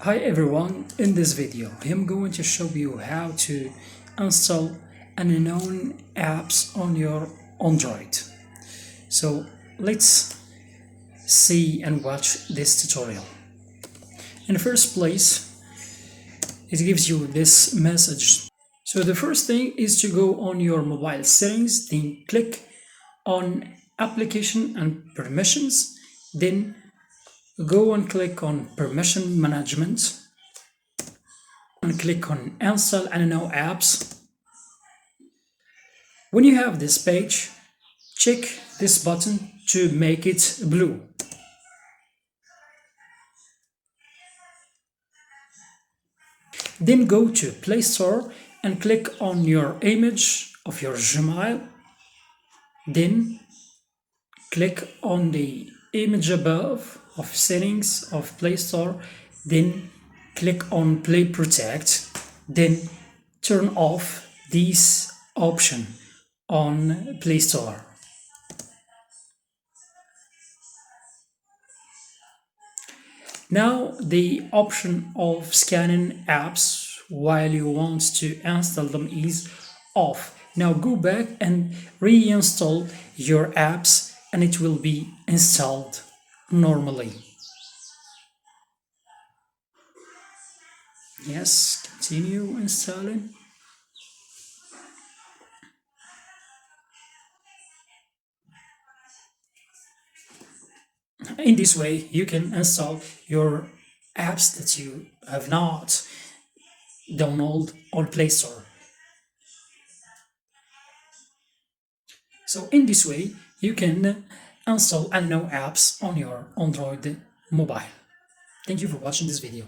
Hi everyone, in this video I'm going to show you how to install unknown apps on your Android. So let's see and watch this tutorial. In the first place, it gives you this message. So the first thing is to go on your mobile settings, then click on application and permissions, then go and click on permission management and click on install unknown apps. When you have this page, check this button to make it blue. Then go to Play Store and click on your image of your Gmail. Then click on the image above of settings of Play Store. Then click on Play Protect. Then turn off this option on Play Store. Now the option of scanning apps while you want to install them is off. Now go back and reinstall your apps and it will be installed normally. Yes, continue installing. In this way, you can install your apps that you have not downloaded on Play Store. So in this way, you can install unknown apps on your Android mobile. Thank you for watching this video.